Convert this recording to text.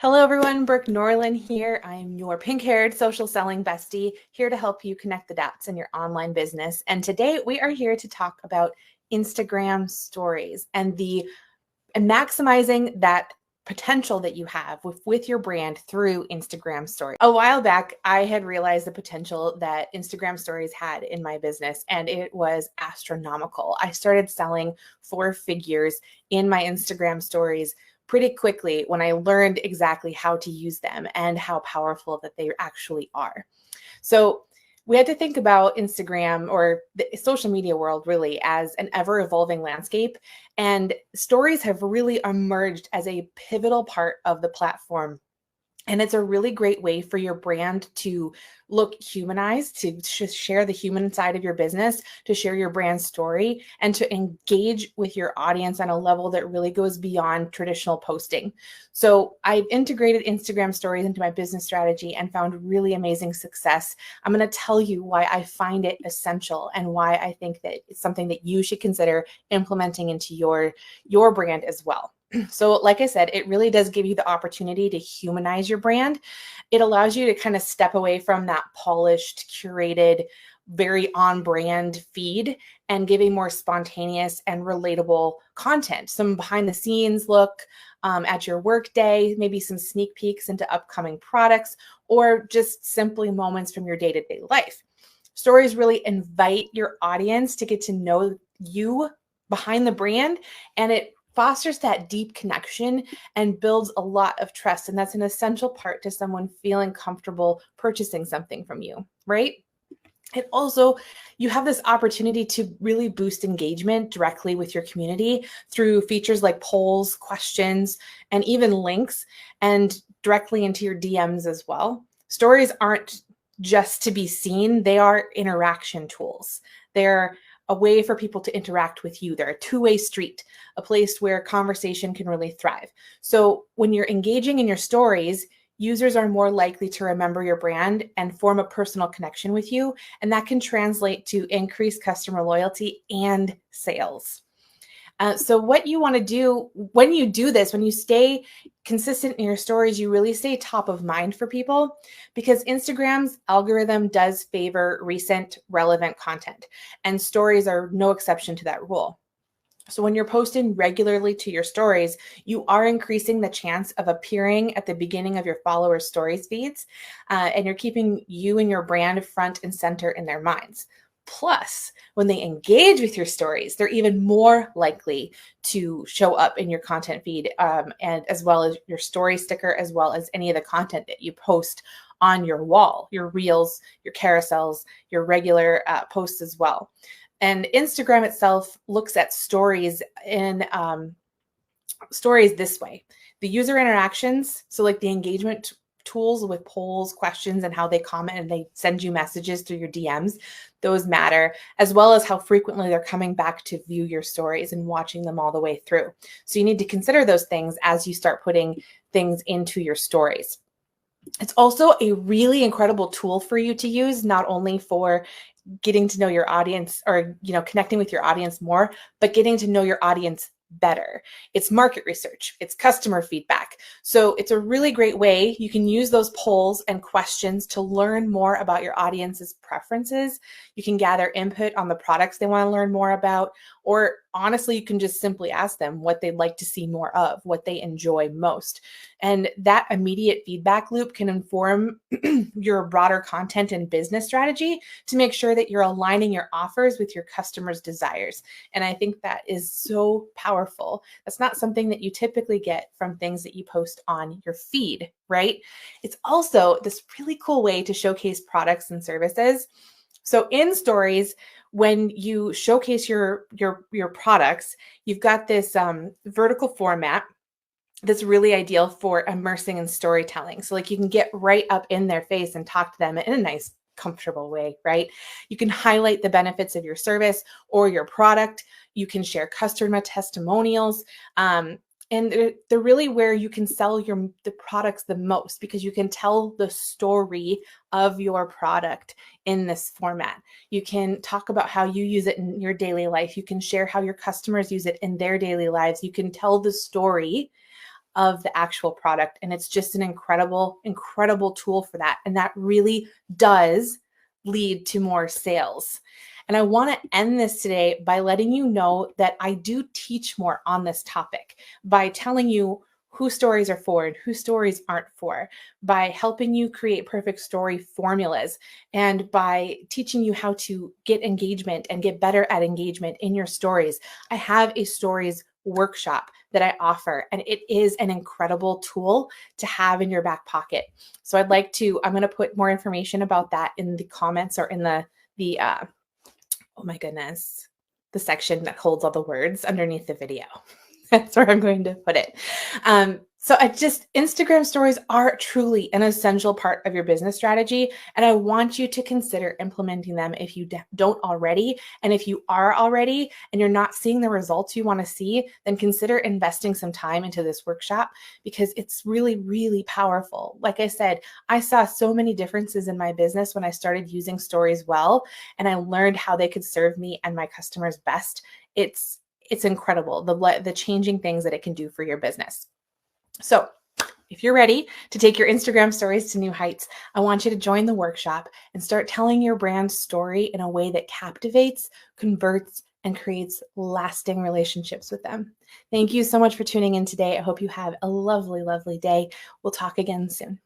Hello everyone, Brooke Norlin here. I'm your pink-haired social selling bestie, here to help you connect the dots in your online business. And today we are here to talk about Instagram stories and maximizing that potential that you have with your brand through Instagram stories. A while back, I had realized the potential that Instagram stories had in my business, and it was astronomical. I started selling 4 figures in my Instagram stories pretty quickly when I learned exactly how to use them and how powerful that they actually are. So we had to think about Instagram or the social media world really as an ever evolving landscape. And stories have really emerged as a pivotal part of the platform. And it's a really great way for your brand to look humanized, to share the human side of your business, to share your brand story, and to engage with your audience on a level that really goes beyond traditional posting. So I've integrated Instagram stories into my business strategy and found really amazing success. I'm going to tell you why I find it essential and why I think that it's something that you should consider implementing into your brand as well. So like I said, it really does give you the opportunity to humanize your brand. It allows you to kind of step away from that polished, curated, very on brand feed and give a more spontaneous and relatable content, some behind the scenes look at your work day, maybe some sneak peeks into upcoming products, or just simply moments from your day-to-day life. Stories really invite your audience to get to know you behind the brand, and it fosters that deep connection and builds a lot of trust. And that's an essential part to someone feeling comfortable purchasing something from you, right? It also, you have this opportunity to really boost engagement directly with your community through features like polls, questions, and even links, and directly into your DMs as well. Stories aren't just to be seen, they are interaction tools. They're a way for people to interact with you. They're a two-way street, a place where conversation can really thrive. So when you're engaging in your stories, users are more likely to remember your brand and form a personal connection with you, and that can translate to increased customer loyalty and sales. So what you want to do when you do this, when you stay consistent in your stories, you really stay top of mind for people, because Instagram's algorithm does favor recent, relevant content, and stories are no exception to that rule. So when you're posting regularly to your stories, you are increasing the chance of appearing at the beginning of your followers' stories feeds, and you're keeping you and your brand front and center in their minds. Plus, when they engage with your stories, they're even more likely to show up in your content feed, and as well as your story sticker, as well as any of the content that you post on your wall, your reels, your carousels, your regular posts as well. And Instagram itself looks at stories in stories this way: the user interactions, so like the engagement tools with polls, questions, and how they comment and they send you messages through your DMs, those matter, as well as how frequently they're coming back to view your stories and watching them all the way through. So you need to consider those things as you start putting things into your stories. It's also a really incredible tool for you to use, not only for getting to know your audience, or connecting with your audience more, but getting to know your audience better. It's market research, it's customer feedback. So it's a really great way. You can use those polls and questions to learn more about your audience's preferences. You can gather input on the products they want to learn more about, or honestly, you can just simply ask them what they'd like to see more of, what they enjoy most. And that immediate feedback loop can inform your broader content and business strategy to make sure that you're aligning your offers with your customers' desires. And I think that is so powerful. That's not something that you typically get from things that you post on your feed, right? It's also this really cool way to showcase products and services. So in stories, when you showcase your products, you've got this vertical format that's really ideal for immersing in storytelling. So like you can get right up in their face and talk to them in a nice, comfortable way, right? You can highlight the benefits of your service or your product. You can share customer testimonials. And they're really where you can sell the products the most, because you can tell the story of your product in this format. You can talk about how you use it in your daily life. You can share how your customers use it in their daily lives. You can tell the story of the actual product. And it's just an incredible, incredible tool for that. And that really does lead to more sales. And I want to end this today by letting you know that I do teach more on this topic by telling you who stories are for and who stories aren't for, by helping you create perfect story formulas, and by teaching you how to get engagement and get better at engagement in your stories. I have a stories workshop that I offer, and it is an incredible tool to have in your back pocket. So I'm going to put more information about that in the comments or in the oh my goodness, the section that holds all the words underneath the video. That's where I'm going to put it. Instagram stories are truly an essential part of your business strategy. And I want you to consider implementing them if you don't already. And if you are already and you're not seeing the results you want to see, then consider investing some time into this workshop because it's really, really powerful. Like I said, I saw so many differences in my business when I started using stories well, and I learned how they could serve me and my customers best. It's incredible, the changing things that it can do for your business. So if you're ready to take your Instagram stories to new heights, I want you to join the workshop and start telling your brand story in a way that captivates, converts, and creates lasting relationships with them. Thank you so much for tuning in today. I hope you have a lovely, lovely day. We'll talk again soon.